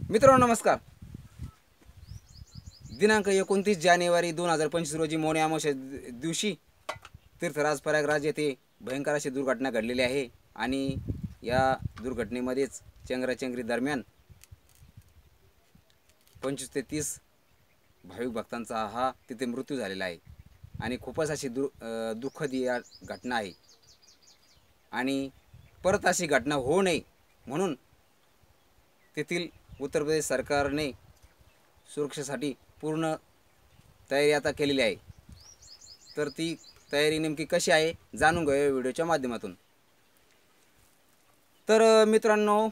मित्रांनो नमस्कार। दिनांक 29 जानेवारी 2025 रोजी मौनी अमावस्या दिवशी तीर्थराज प्रयागराज येथे भयंकर अशी दुर्घटना घडलेली आहे आणि या दुर्घटनेमध्येच चंगराचंगरी दरम्यान 25 ते 30 भाविक भक्तांचा हा तिथे मृत्यू झालेला आहे आणि खूपच अशी दुःखद या घटना आहे आणि परत अशी घटना होऊ नये म्हणून तेथील उत्तर प्रदेश सरकारने सुरक्षेसाठी पूर्ण तयारी आता केलेली आहे। तर ती तयारी नेमकी कशी आहे जाणून घेऊया व्हिडिओच्या माध्यमातून। तर मित्रांनो,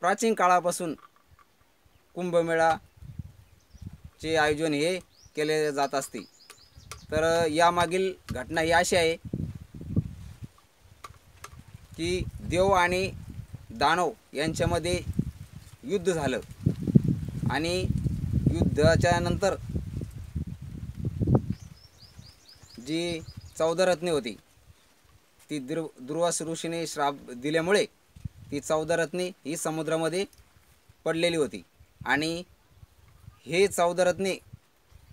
प्राचीन काळापासून कुंभमेळाचे आयोजन हे केले जात असते। तर यामागील घटना ही अशी आहे की देव आणि दानव यांच्यामध्ये युद्ध झालं आणि युद्धाच्या नंतर जी 14 रत्ने होती ती दुर्वास ऋषीने श्राप दिल्यामुळे ती 14 रत्ने ही समुद्रामध्ये पडलेली होती आणि हे 14 रत्ने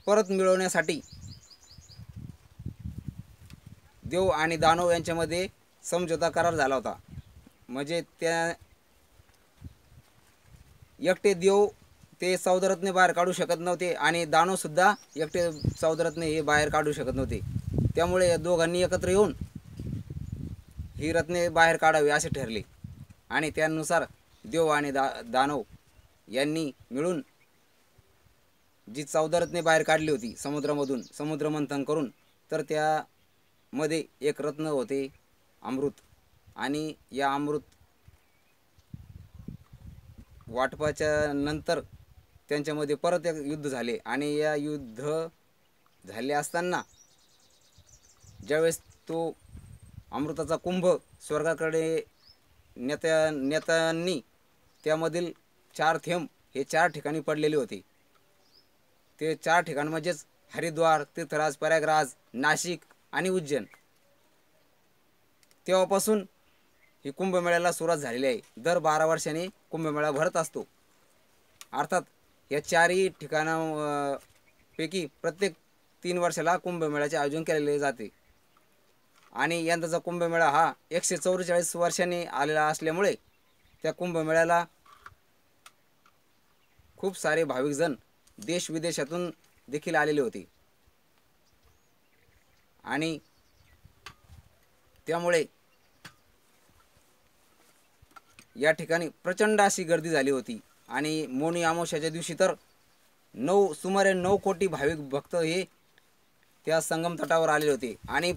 परत मिळवण्यासाठी देव आणि दानव यांच्यामध्ये समझोता करार झाला होता। म्हणजे त्या एकटे देव ते 14 रत्ने बाहेर काढू शकत नव्हते आणि दानव सुद्धा एकटे 14 रत्ने हे बाहेर काढू शकत नव्हते। त्यामुळे या दोघांनी एकत्र येऊन ही रत्ने बाहेर काढावी असे ठरले आणि त्यानुसार देव आणि दानव यांनी मिळून जी 14 रत्ने बाहेर काढली होती समुद्रामधून समुद्रमंथन करून, तर त्यामध्ये एक रत्न होते अमृत आणि या अमृत वाटपाच्या नंतर त्यांच्यामध्ये परत एक युद्ध झाले आणि या युद्ध झाले असताना ज्यावेळेस तो अमृताचा कुंभ स्वर्गाकडे नेत्यांनी त्यामधील 4 थेंब हे 4 ठिकाणी पडलेले होते। ते 4 ठिकाण म्हणजेच हरिद्वार, तीर्थराज प्रयागराज, नाशिक आणि उज्जैन। तेव्हापासून ही कुंभमेळ्याला सुरुवात झालेली आहे। दर 12 वर्षांनी कुंभमेळा भरत असतो। अर्थात या 4ही ठिकाणांपैकी प्रत्येक 3 वर्षाला कुंभमेळ्याचे आयोजन केले जाते आणि यंदाचा कुंभमेळा हा 144 वर्षांनी आलेला असल्यामुळे त्या कुंभमेळ्याला खूप सारे भाविक जण देश विदेशातून देखील आलेले होते आणि त्यामुळे या ठिकाणी प्रचंड अशी गर्दी झाली होती आणि मौनी अमावस्याच्या दिवशी तर सुमारे 9 कोटी भाविक भक्त हे त्या संगम तटावर आलेले होते आणि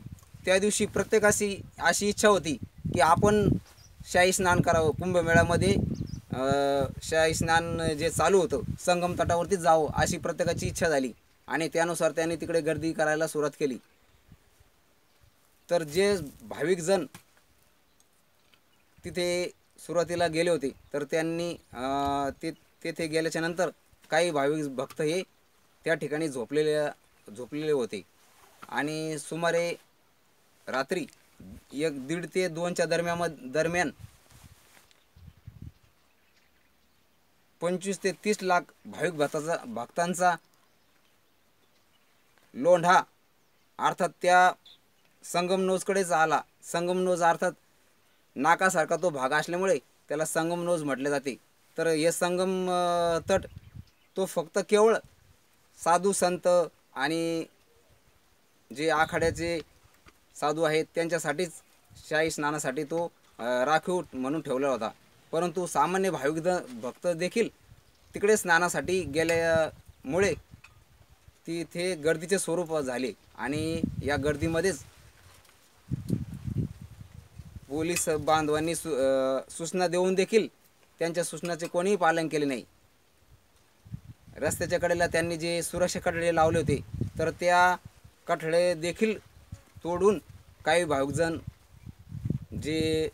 त्या दिवशी प्रत्येकाची अशी इच्छा होती की आपण शाही स्नान करावं। कुंभमेळ्यामध्ये शाही स्नान जे चालू होतं संगम तटावरती जावं अशी प्रत्येकाची इच्छा झाली आणि त्यानुसार त्यांनी तिकडे गर्दी करायला सुरुवात केली। तर जे भाविक जण तिथे सुरुवातीला गेले होते तर त्यांनी तिथे गेल्याच्या नंतर काही भाविक भक्त हे त्या ठिकाणी झोपलेले होते आणि सुमारे रात्री 1:30 ते 2च्या दरम्यान 25 ते 30 लाख भाविक भक्तांचा लोंढा अर्थात त्या संगमनोजकडेच आला। संगमनोज अर्थात नाकासारखा तो भाग असल्यामुळे त्याला संगमनोज म्हटले जाते। तर हे संगम तट तो फक्त केवळ साधू संत आणि जे आखाड्याचे साधू आहेत त्यांच्यासाठीच शाही स्नानासाठी तो राखीव म्हणून ठेवला होता, परंतु सामान्य भाविक भक्त देखील तिकडे स्नानासाठी गेल्यामुळे तिथे गर्दीचे स्वरूप झाले आणि या गर्दीमध्येच पोलीस बांधवांनी सूचना देऊन देखील त्यांच्या सूचनाचे कोणीही पालन केले नाही। रस्त्याच्या कडेला त्यांनी जे सुरक्षा कठडे लावले होते तर त्या कठडे देखील तोडून काही भाविकजण जे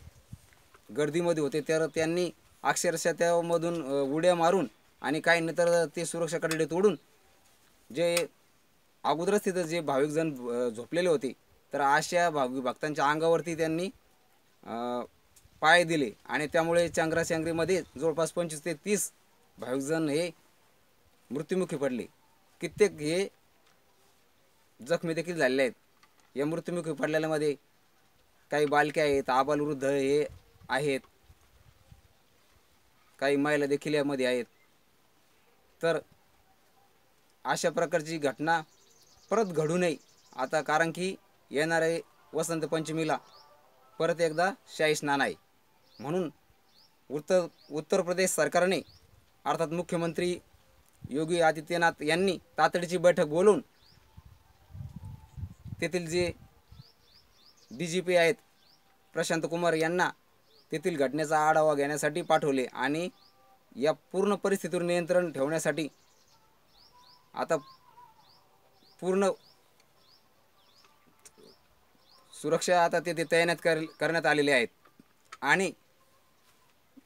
गर्दीमध्ये होते तर त्यांनी अक्षरशः त्यामधून उड्या मारून आणि काही नंतर ते सुरक्षा कठडे तोडून जे अगोदरच तिथं जे भाविकजण झोपलेले होते तर अशा भाविक भक्तांच्या अंगावरती त्यांनी पाय दिले आणि त्यामुळे चंगराचंगरीमध्ये जवळपास 25 ते 30 भाविकजन हे मृत्युमुखी पडले, कित्येक हे जखमी देखील झालेले आहेत. या मृत्युमुखी पडलेल्यामध्ये काही बालके आहेत, आबालवृद्ध हे आहेत, काही महिला देखील यामध्ये आहेत. तर अशा प्रकारची घटना परत घडू नये आता, कारण की येणारे वसंत पंचमीला परत एकदा शाही स्नान आहे. म्हणून उत्तर प्रदेश सरकारने अर्थात मुख्यमंत्री योगी आदित्यनाथ यांनी तातडीची बैठक बोलवून तेथील जे DGP आहेत प्रशांत कुमार यांना तेथील घटनेचा आढावा घेण्यासाठी पाठवले आणि या पूर्ण परिस्थितीवर नियंत्रण ठेवण्यासाठी आता पूर्ण सुरक्षा आता तेथे तैनात करण्यात आलेले आहेत. आणि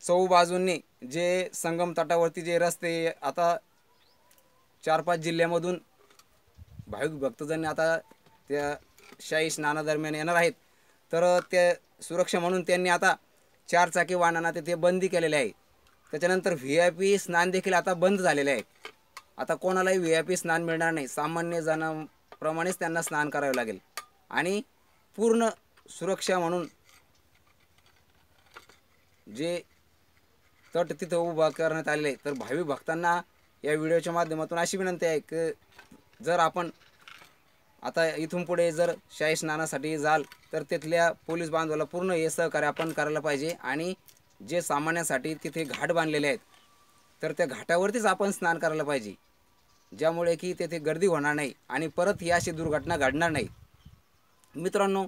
चौबाजूंनी जे संगम तटावरती जे रस्ते आता 4-5 जिल्ह्यामधून भाविक भक्तजन आता त्या शाही स्नानादरम्यान येणार आहेत. तर त्या सुरक्षा म्हणून त्यांनी आता 4 चाकी वाहनांना तेथे बंदी केलेली आहे. त्याच्यानंतर VIP स्नान देखील आता बंद झालेले आहे. आता कोणालाही VIP स्नान मिळणार नाही, सामान्य जणांप्रमाणेच त्यांना स्नान करावे लागेल. आणि पूर्ण सुरक्षा म्हणून जे तट तिथं उभा करण्यात आलेले. तर भाविक भक्तांना या व्हिडिओच्या माध्यमातून अशी विनंती आहे की जर आपण आता इथून पुढे जर शाही स्नानासाठी जाल तर तिथल्या पोलीस बांधवाला पूर्ण हे सहकार्य आपण करायला पाहिजे. आणि जे सामान्यांसाठी तिथे घाट बांधलेले आहेत तर त्या घाटावरतीच आपण स्नान करायला पाहिजे, ज्यामुळे की तेथे गर्दी होणार नाही आणि परत ही अशी दुर्घटना घडणार नाही. मित्रांनो,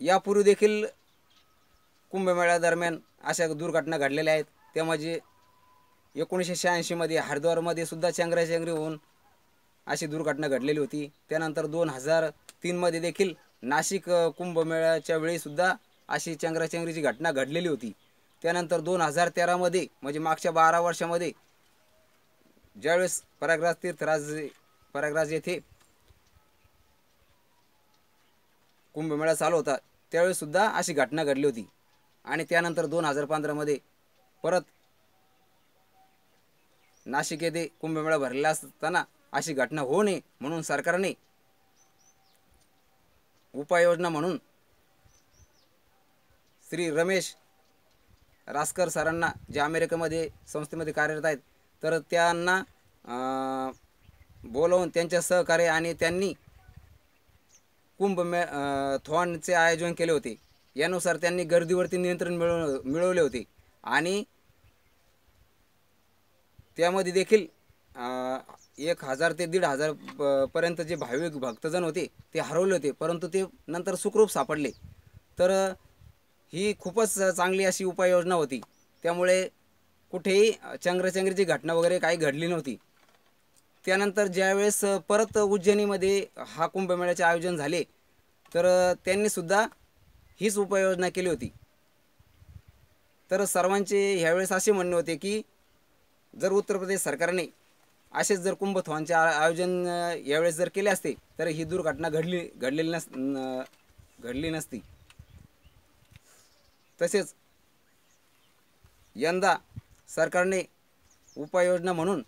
यापूर्वी देखील कुंभमेळ्यादरम्यान अशा दुर्घटना घडलेल्या आहेत. त्या म्हणजे 1986 मध्ये हरिद्वारमध्ये सुद्धा चेंगराचेंगरी होऊन अशी दुर्घटना घडलेली होती. त्यानंतर 2003 मध्ये देखील नाशिक कुंभमेळ्याच्या वेळी सुद्धा अशी चेंगराचेंगरीची घटना घडलेली होती. त्यानंतर 2013 मध्ये म्हणजे मागच्या 12 वर्षामध्ये ज्यावेळेस प्रयागराज येथे कुंभमेळा चालू होता त्यावेळेस सुद्धा अशी घटना घडली होती. आणि त्यानंतर 2015 मध्ये परत नाशिक येथे कुंभमेळा भरलेला असताना अशी घटना होऊ नये म्हणून सरकारने उपाययोजना म्हणून श्री रमेश रासकर सरांना, जे अमेरिकेमध्ये संस्थेमध्ये कार्यरत आहेत, तर त्यांना बोलवून त्यांच्या सहकार्य आणि त्यांनी थॉनचे आयोजन केले होते. यानुसार त्यांनी गर्दीवरती नियंत्रण मिळवले होते. आणि त्यामध्ये देखील 1000 ते 1500 पर्यंत जे भाविक भक्तजन होते ते हरवले होते, परंतु ते नंतर सुखरूप सापडले. तर ही खूपच चांगली अशी उपाययोजना होती. त्यामुळे कुठेही चेंगराचेंगरीची घटना वगैरे काही घडली नव्हती. त्यानंतर ज्यावेळेस परत उज्जैनीमध्ये हा कुंभमेळ्याचे आयोजन झाले तर त्यांनी सुद्धा हीच उपाययोजना केली होती. तर सर्वांचे ह्यावेळेस असे म्हणणे होते की जर उत्तर प्रदेश सरकारने असेच जर कुंभथॉनचे आयोजन यावेळेस जर केले असते तर ही दुर्घटना घडली नसती. तसेच यंदा सरकारने उपाययोजना म्हणून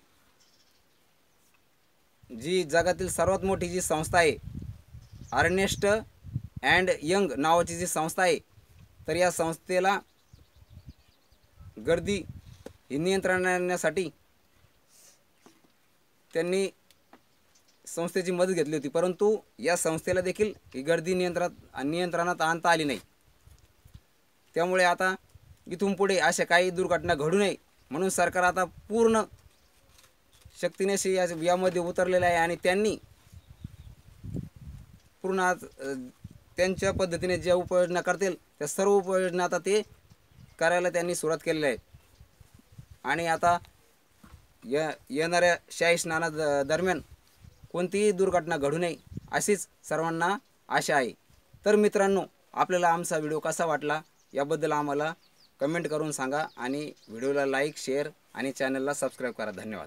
जी जगातील सर्वात मोठी जी संस्था आहे, अर्नेस्ट अँड यंग नावाची जी संस्था आहे, तर या संस्थेला गर्दी ही नियंत्रणात आणण्यासाठी त्यांनी संस्थेची मदत घेतली होती. परंतु या संस्थेला देखील ही गर्दी नियंत्रणात आणता आली नाही. त्यामुळे आता इथून पुढे अशा काही दुर्घटना घडू नये म्हणून सरकार आता पूर्ण शक्तीनेशी यामध्ये उतरलेलं आहे. आणि त्यांनी पूर्ण त्यांच्या पद्धतीने ज्या उपाययोजना करतील त्या सर्व उपाययोजना आता ते करायला त्यांनी सुरुवात केलेली आहे. आणि आता येणाऱ्या शाही स्नाना दरम्यान कोणतीही दुर्घटना घडू नये अशीच सर्वांना आशा आहे. तर मित्रांनो, आपल्याला आमचा व्हिडिओ कसा वाटला याबद्दल आम्हाला कमेंट करून सांगा आणि व्हिडिओला लाईक, शेअर आणि चॅनलला सबस्क्राईब करा. धन्यवाद.